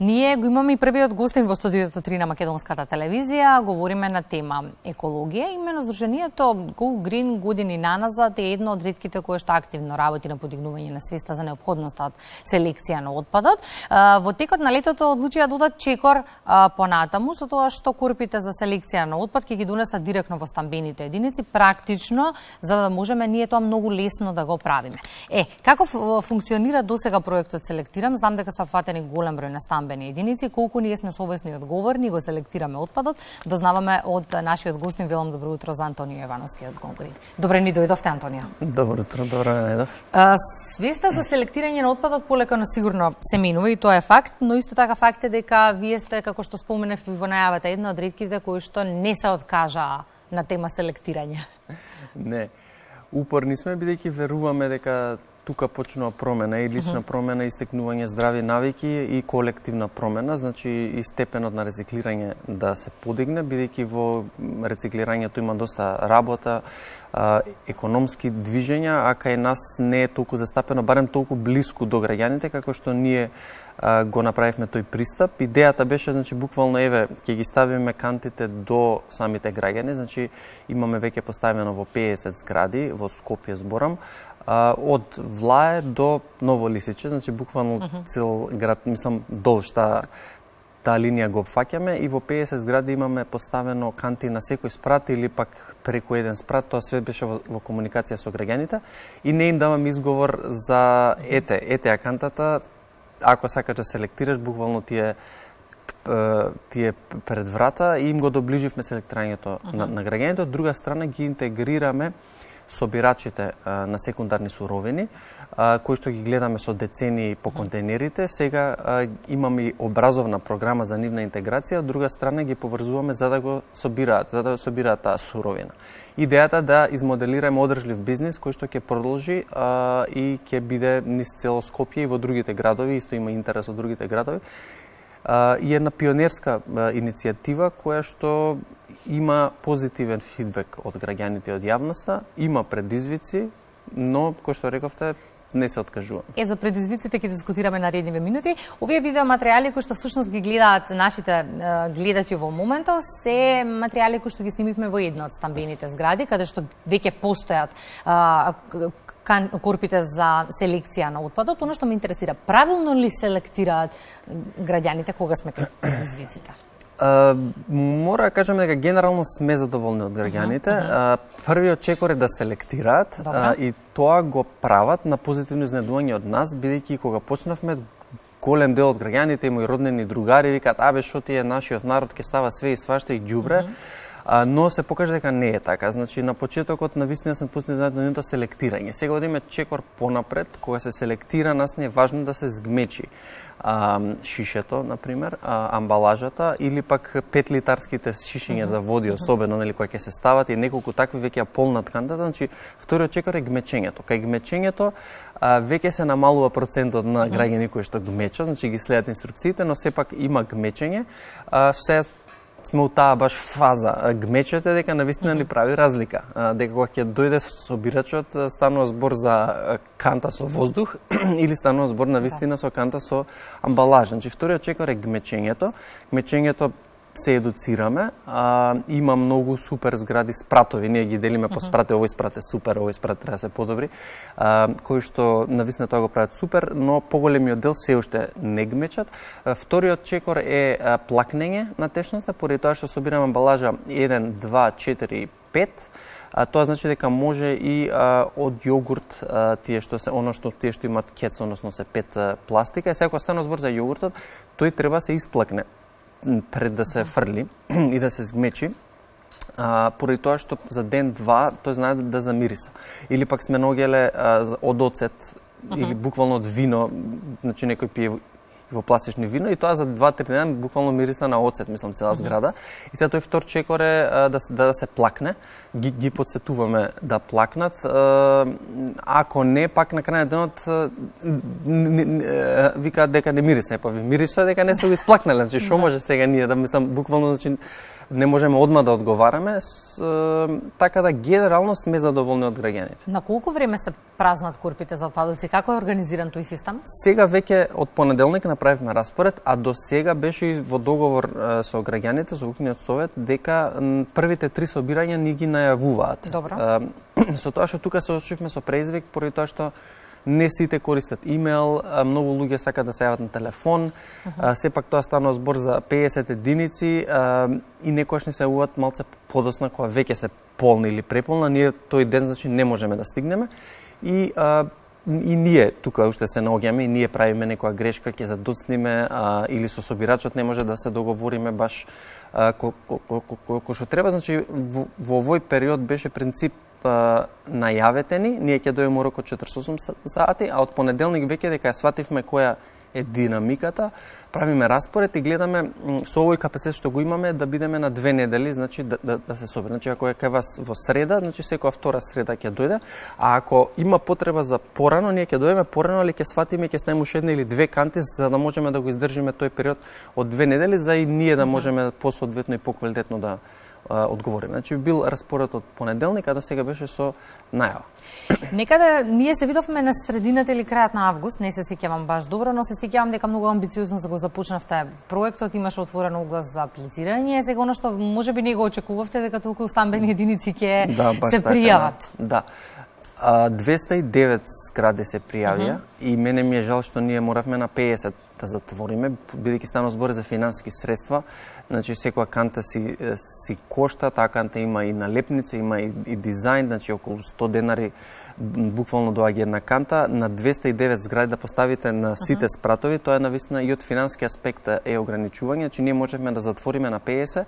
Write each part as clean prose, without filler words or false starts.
Ние го имаме и првиот гостин во студиото 3 на Македонската телевизија. Говориме на тема екологија. Имено Сдруженијето Go Green години наназад е едно од ретките кое што активно работи на подигнување на свеста за неопходноста од селекција на отпадот. Во текот на летото одлучија да додат чекор понатаму со тоа што корпите за селекција на отпад ќе ги донесат директно во стамбените единици, практично, за да можеме ние тоа многу лесно да го правиме. Како функционира досега проектот Селектирам? Знам дека се фатени голем број на стамбени единици, колку ние сме совесни и одговорни, го селектираме отпадот, дознаваме од нашиот гостин. Велам добро утро за Антонио Ивановски од Go Green. Добре ни дојдовте, Антонио. Добро утро, добро најдов. Свеста за селектирање на отпадот полека но сигурно се минува и тоа е факт, но исто така факт е дека вие сте, како што споменав и во најавата, една од ретките кои што не се откажаа на тема селектирање. Не. Упорни сме бидејќи веруваме дека тука почнува промена и лична промена, истекнување здрави навики и колективна промена, значи и степенот на рециклирање да се подигне, бидејќи во рециклирањето има доста работа, економски движења, а кај нас не е толку застапено, барем толку блиску до граѓаните како што ние го направивме тој пристап. Идејата беше, значи, буквално, еве, ќе ги ставиме кантите до самите граѓани, значи, имаме веќе поставено во 50 згради, во Скопје зборам, од Влае до Ново Лисиче, значи, буквално цел град, мислам, долж таа линија го опфаќаме и во 50 згради имаме поставено канти на секој спрат или пак преку еден спрат, тоа све беше во комуникација со граѓаните и не им давам изговор за ете кантата, ако сакаш да селектираш, буквално ти е пред врата и им го доближивме селектирањето на граѓаните. Од друга страна ги интегрираме собирачите на секундарни суровини, кои што ги гледаме со децении по контейнерите. Сега имаме и образовна програма за нивна интеграција, од друга страна ги поврзуваме за да го собираат таа суровина. Идејата да измоделираме одржлив бизнис кој што ќе продолжи и ќе биде низ цело Скопје и во другите градови, исто има интерес од другите градови. И една пионерска иницијатива која што има позитивен фидбек од граѓаните и од јавноста, има предизвици, но, кој што рековте, не се откажуваме. За предизвиците ќе дискутираме наредниве минути. Овие видеоматеријали кои што всушност ги гледаат нашите гледачи во моментот се материјали кои што ги снимивме во една од стамбените згради, каде што веќе постојат корпите за селекција на отпадот. Оно што ме интересира, правилно ли селектираат граѓаните кога сме кај предизвиците? Мора да кажеме дека генерално сме задоволни од граѓаните. Првиот чекор е да селектираат и тоа го прават на позитивно изненадување од нас, бидејќи кога почнавме, голем дел од граѓаните и мои роднини другари викаат: "Абе, што ти е нашиот народ ќе става све и свашта и ѓубре." Но се покажа дека не е така. Значи, на почетокот навистина сме пуснали знаат селектирање. Сега одиме чекор понапред, кога се селектира, нас не е важно да се згмечи шишето, например, амбалажата, или пак 5-литарските шишиња за води, особено, нели, кои ќе се стават и неколку такви веќе полнат кантата. Значи, вториот чекор е гмечењето. Кај гмечењето веќе се намалува процентот на граѓани кои што гмечат, значи ги следат инструкциите, но сепак има гмечење. Се сме у таа баш фаза. Гмечете дека навистина ли прави разлика. Дека кога ќе дојде собирачот, станува збор за канта со воздух или станува збор навистина со канта со амбалажа. Значи, вториот чекор е гмечењето. Гмечењето се едуцираме. Има многу супер згради спратови. Ние ги делиме по спрати. Овој спрат е супер, овој спрат треба да се подобри. Кои што навистина тоа го прават супер, но поголемиот дел се уште не гмечат. Вториот чекор е плакнење на течноста, поради тоа што собираме амбалажа 1, 2, 4, 5. Тоа значи дека може и од јогурт, тие што имаат кец, односно се 5 пластика. И сега кога стане збор за јогуртот, тој треба се исплакне пред да се фрли и да се згмечи, поради тоа што за ден-два тој знае да замириса. Или пак сме ногеле од оцет, или буквално од вино, значи некој пие во пластични вино и тоа за 2-3 дена буквално мириса на оцет, мислам, цела зграда. И сега тој втор чекор е да се плакне. Ги подсетуваме да плакнат. Ако не, пак на крај на денот викаат дека не мириса. Па ви мириса дека не сте го исплакнале. Значи, шо може сега ние да, мислам, буквално, значи, не можеме одма да одговараме, така да генерално сме задоволни од граѓаните. На колку време се празнат курпите за отпадоци? Како е организиран тој систем? Сега веќе од понеделник направивме распоред, а до сега беше и во договор со граѓаните, со Окружниот совет, дека првите 3 собирања ни ги најавуваат. Добро. Со тоа што тука се очивме со преизвик, поради тоа што не сите користат имейл, многу луѓе сакаат да се јават на телефон, сепак тоа станува збор за 50 единици и некојаш ни се јавуваат малце подосна кога веќе се полни или преполна, ние тој ден значи не можеме да стигнеме и ние тука уште се наоѓаме и ние правиме некоја грешка, ќе задоцниме или со собирачот не може да се договориме баш кој што треба, значи во овој период беше принцип најавете ни, ние ќе дојдеме рок од 48 сати, а од понеделник веќе дека ја свативме која е динамиката, правиме распоред и гледаме со овој капацитет што го имаме да бидеме на 2 недели, значи да се собере. Значи ако е кај вас во среда, значи секоја втора среда ќе дојде, а ако има потреба за порано, ние ќе дојдеме порано, али ќе сватиме, ќе ставиме уште една или 2 канти за да можеме да го издржиме тој период од 2 недели за и ние да можеме посоодветно и поквалитетно да одговориме. Значи бил распоред од понеделник, а до сега беше со најава. Некаде ние се видовме на средината или крајот на август, не се сеќавам баш добро, но се сеќавам дека многу амбициозно за го започнавте проектот, имаше отворен оглас за аплицирање, сега она што можеби не го очекувавте дека толку стамбени единици ќе се пријават. Да. 209 згради се пријавија и мене ми е жал што ние моравме на 50 да затвориме, бидејќи станува збор за финансиски средства. Значи секоја канта си кошта, таа канта има и налепница, има и дизајн, значи околу 100 денари буквално доаѓа една канта, на 209 згради да поставите на сите спратови, тоа е навистина и од финански аспект е ограничување, значи ние можеме да затвориме на 50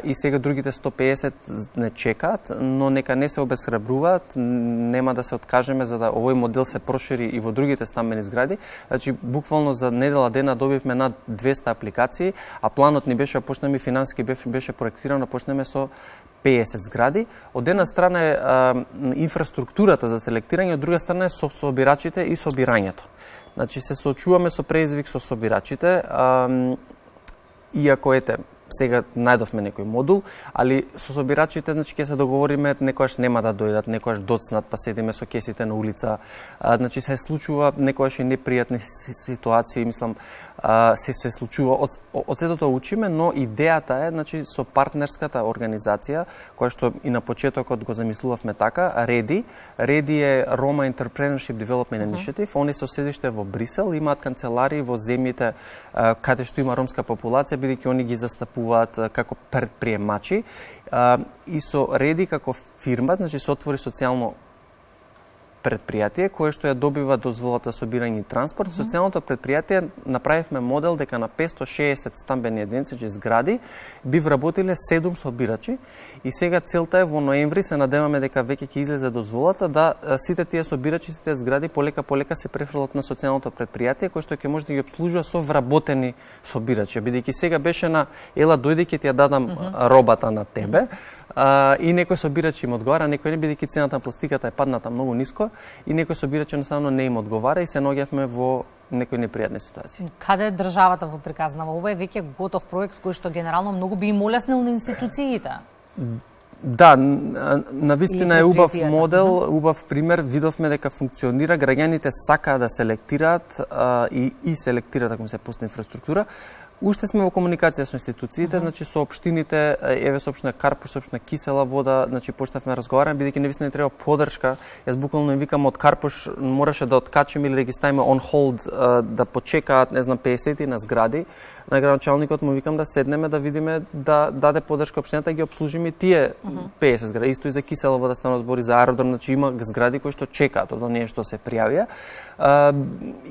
и сега другите 150 не чекаат, но нека не се обесхрабруваат, нема да се откажеме за да овој модел се прошири и во другите стамбени згради. Значи буквално за недела дена добивме над 200 апликации, а планот ни беше почнеме финански беше проектирано да почнеме со 50 згради. Од една страна е инфраструктурата за селектирање, од друга страна е со собирачите и собирањето. Значи се соочуваме со преизвик со собирачите, иако сега најдовме некој модул, али со собирачите значи ќе се договориме, некојаш нема да дојдат, некојаш доцнат, па седиме со кесите на улица. Значи се случува некојаш и непријатни ситуации, мислам, се случува од сето тоа учиме, но идејата е значи со партнерската организација која што и на почетокот го замислувавме така, REDI е Roma Entrepreneurship Development Initiative, они се седиште во Брисел, имаат канцеларии во земјите каде што има ромска популација, бидејќи они ги застапуваат како предприемачи и со REDI како фирма, значи се отвори социјално предпријатие кое што ја добива дозволата за собирање и транспорт. Социјалното предпријатие направивме модел дека на 560 стамбени единици, значи згради, би вработиле 7 собирачи и сега целта е во ноември се надеваме дека веќе ќе излезе дозволата да сите тие собирачи, сите згради полека се префрлат на социјалното предпријатие кое што ќе може да ги обслужува со вработени собирачи, бидејќи сега беше на ела дојди ќе ти ја дадам робата на тебе. И некој собирач им одговара, некој не, бидејќи цената на пластиката е падната многу ниско и некој собирач едноставно не им одговара и се наоѓавме во некои непријатни ситуации. Каде е државата во приказнава? Ова е веќе готов проект кој што генерално многу би им олеснил на институциите. Да, навистина е убав модел, убав пример, видовме дека функционира, граѓаните сакаат да селектираат и селектираат ако се пусне инфраструктура. Уште сме во комуникација со институциите, значи со општините, еве со општина Карпуш, со општина Кисела Вода, значи почнавме да разговараме, бидејќи навистина треба поддршка. Јас буквално им викам од Карпуш мораше да откачиме или да ги ставиме on hold, да почекаат, не знам, 50 на згради. На градоначалникот му викам да седнеме да видиме да даде поддршка општината, ги обслужиме тие 50 згради. Исто и за Кисела Вода станува збори за аеродром, значи има згради кои што чекаат од оние што се пријавија.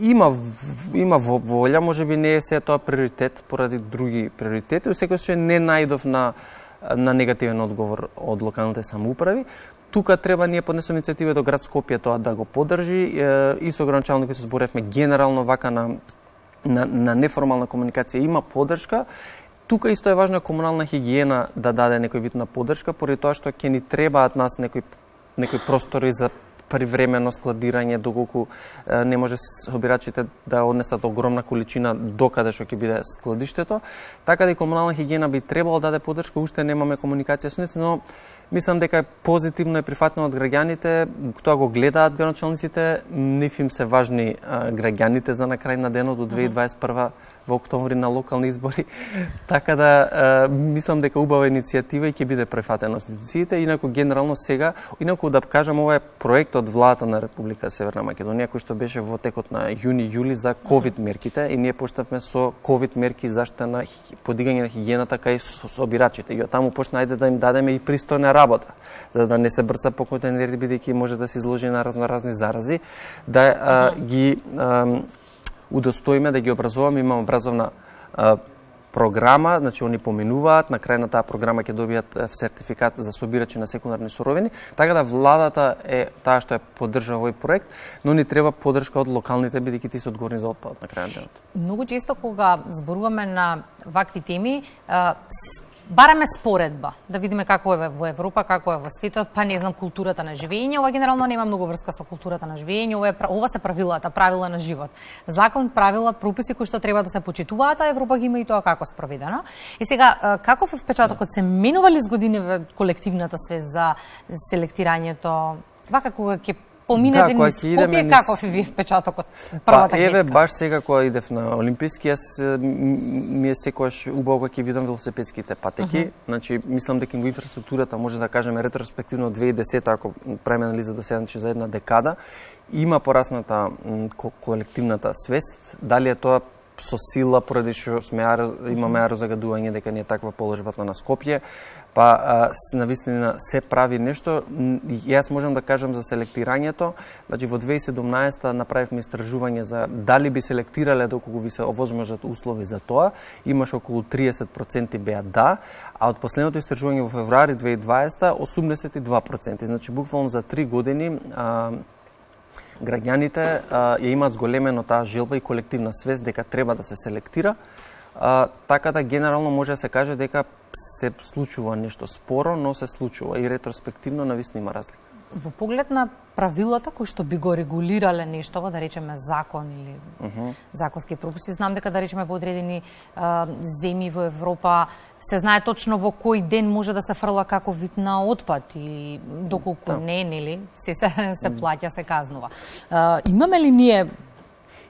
Има волја, можеби не е се тоа приоритет поради други приоритети, секој се не најдов на негативен одговор од локалните самоуправи. Тука треба ние поднесоме иницијатива до град Скопје тоа да го поддржи и со градоначалникот се зборевме генерално вака на неформална комуникација има поддршка. Тука исто е важна комунална хигиена да даде некој вид на поддршка, поради тоа што ќе ни требаат нас некои простори за привремено складирање, доколку не може собирачите да однесат огромна количина докаде што ќе биде складиштето. Така да и комунална хигиена би требало да даде поддршка, уште немаме комуникација со нив, но мислам дека е позитивно и прифатно од граѓаните, тоа го гледаат градоначалниците, нив им се важни граѓаните за на крај на денот до 2021 во октомври на локални избори. Така да мислам дека убава иницијатива и ќе биде прифатена од институциите. Инаку генерално сега, инаку да кажам, ова е проект од владата на Република Северна Македонија кој што беше во текот на јуни-јули за ковид мерките и ние почнавме со ковид мерки заштита на подигање на хигиената кај собирачите. И од таму почна ајде да им дадеме и пристојна работа, за да не се брца по контейнери бидејќи може да се изложи на разни зарази, да ги удостоиме, да ги образуваме. Имаме образовна програма, значи они поминуваат, на крај на таа програма ќе добијат сертификат за собирачи на секундарни суровини, така да владата е таа што ја поддржува овој проект, но ни треба поддршка од локалните бидејќи тие се одговорни за отпадот на крај на денот. Многу често кога зборуваме на вакви теми, бараме споредба, да видиме како е во Европа, како е во светот, па не знам, културата на живење. Ова генерално нема многу врска со културата на живење, ова се правила на живот. Закон, правила, прописи кои што треба да се почитуваат, а Европа ги има и тоа како спроведено. И сега, каков е впечатокот? Се менували с години во колективната свест за селектирањето? Вака кога ќе поминете низ Скопје, каков е впечатокот? Првата гледка. Еве, баш сега кога идев на Олимписки, ми е секогаш убаво кога ќе видам велосипедските патеки. Значи, мислам дека во инфраструктурата може да кажеме ретроспективно 2010, ако правиме анализа до сега, значи за една декада, има порасната колективната свест. Дали е тоа со сила, поради што имаме аерозагадување дека не е таква положбата на Скопје, па навистина се прави нешто. Јас можам да кажам за селектирањето, значи во 2017 направивме истражување за дали би селектирале доколку ви се овозможат услови за тоа. Имаше околу 30% беа да, а од последното истражување во февруари 2020 82%. Значи буквално за 3 години граѓаните ја имаат зголемено таа желба и колективна свест дека треба да се селектира, така да генерално може да се каже дека се случува нешто споро, но се случува и ретроспективно навистина има разлика. Во поглед на правилата кои што би го регулирале нештова, да речеме закон или законски прописи, знам дека да речеме во одредени земји во Европа се знае точно во кој ден може да се фрла каков вид на отпад и доколку не, нели, се плаќа, се казнува. Имаме ли ние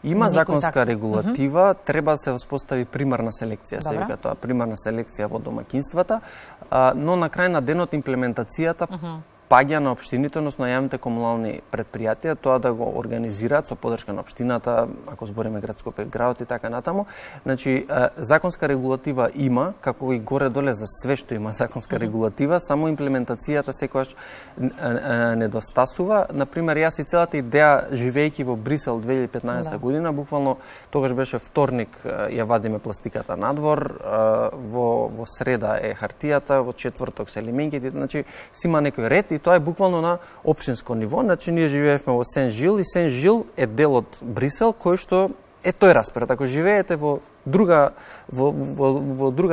Има законска регулатива, треба да се воспостави примарна селекција, се вика тоа, примарна селекција во домаќинствата, но на крај на денот имплементацијата паѓа на општините, односно на јавните комунални предпријатија, тоа да го организираат со поддршка на општината, ако збориме град Скопје, градот и така натаму. Значи, законска регулатива има, како и горе-доле за све што има законска регулатива, само имплементацијата секогаш недостасува. Например, јас и целата идеја, живејќи во Брисел 2015 година, буквално тогаш беше вторник, ја вадиме пластиката надвор, во среда е хартијата, во четврток се лименките, значи си има некој ред и тоа е буквално на општинско ниво. Значи ние живеевме во Сен-Жил и Сен-Жил е дел од Брисел кој што е тој распоред. Ако живеете во друга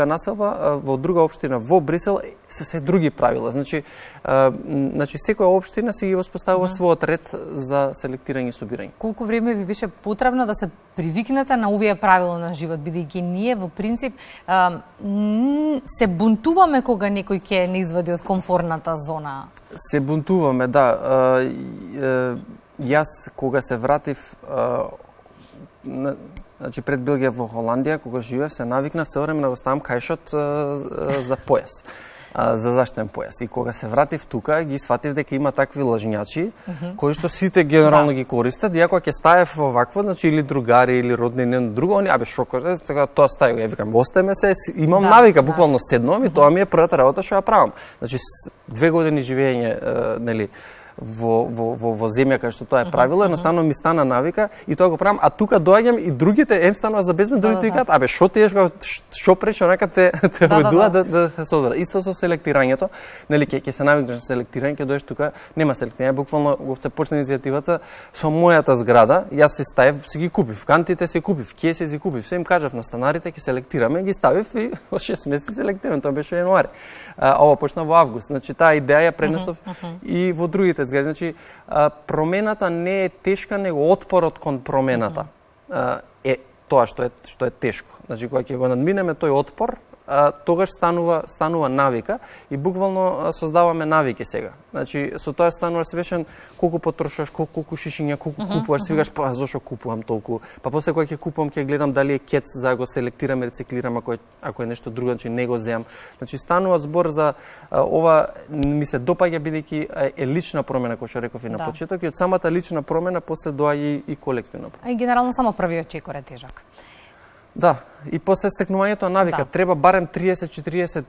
населба, во друга општина во Брисел се други правила. Значи секоја општина си ги воспоставува својот ред за селектирање и собирање. Колку време ви беше потребно да се привикнете на овие правила на живот, бидејќи ние во принцип се бунтуваме кога некој ќе не извади од комфорната зона? Се бунтуваме, да. Јас кога се вратив, значи пред Белгија во Холандија, кога живеев, се навикнав цело време да го ставам кајшот за појас, за заштитен појас. И кога се вратив тука, ги сватив дека има такви лажњачи, кои што сите генерално ги користат, и ако ќе ставев овакво, значи или другари или роднини на друго, они шокор, така тоа стај, ја викам, остајме се, имам навика, буквално седнувам и тоа ми е првата работа што ја правам. Значи 2 години живење, нели, во земја кај што тоа е правило, едноставно ми стана навика и тоа го правам, а тука доаѓам и другите станува за безбедно, другите викаат, абе што ти што пречи онака те ведува да се содара. Исто со селектирањето, нели ќе се навикнеш на селектирање, ќе доеш тука, нема селектирање, буквално го се почна иницијативата со мојата зграда, јас се ставив, си ги купив, кантите си купив, кеси си купив, се им кажав на станарите ќе селектираме, ги ставив и во 6 месеци селектираме, тоа беше јануари. Ова почна во август. Значи таа идеја ја пренесов и во другите 50 згради. Значи, промената не е тешка, него отпорот кон промената е тоа што е тешко. Значи, кога ќе го надминеме тој отпор, тогаш станува навика и буквално создаваме навики сега. Значи, со тоа станува свешен колку потрошуваш, колку шишиња, колку купуваш, свигаш, па зошто купувам толку. Па после кога ќе купувам, ќе гледам дали е кец за да го селектирам и рециклирам, ако е нешто друго, значи не го земам. Значи, станува збор за ова, ми се допаѓа бидејќи е лична промена, кој што реков и на почеток, и од самата лична промена после доаѓа и колективна промена. И генерално само првиот чекор е тежак. Да, и после стекнувањето на навика треба барем 30-40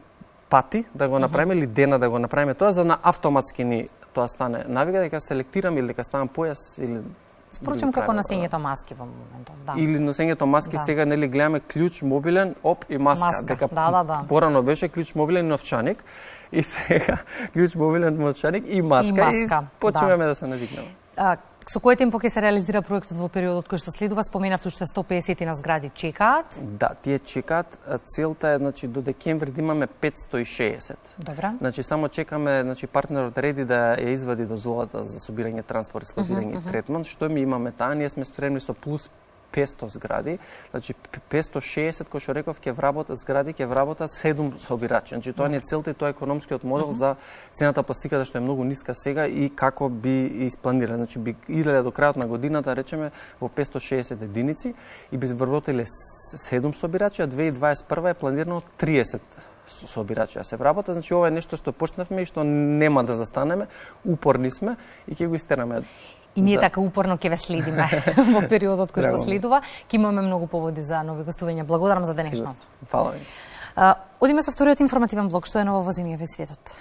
пати да го направиме или дена да го направиме тоа, за на автоматски ни тоа стане навика, дека селектирам или дека ставам појас или впрочем како носењето маски во моментов, да. Или носењето маски сега нели гледаме клjuč мобилен, оп и маска. Дека порано беше клjuč мобилен и новчаник и сега клjuč мобилен, новчаник и маска и почнуваме да се навикнеме. Со кој темпо ќе се реализира проектот во периодот кој што следува? Споменавте уште 150 на згради чекаат. Да, тие чекаат. Целта е значи до декември да имаме 560. Добра. Значи само чекаме значи партнерот реди да ја извади дозволата за собирање транспорт, складирање и третман, што ми имаме таа, ние сме спремни со плюс 500 згради, значи 560 кој што реков ќе вработат згради, ќе вработат 7 собирачи. Значи тоа не е целта и тоа е економскиот модел за цената пластиката што е многу ниска сега и како би испланирале. Значи би иделе до крајот на годината, речеме, во 560 единици и би вработиле 7 собирачи, а 2021 е планирано 30 собирачи да се вработат. Значи ова е нешто што почнавме и што нема да застанеме, упорни сме и ќе го истераме. И ние така упорно ќе ве следиме во периодот кој што следува. Ќе имаме многу поводи за нови гостувања. Благодарам за денешното. Фала ви. Одиме со вториот информативен блок, што е ново во земјава и светот.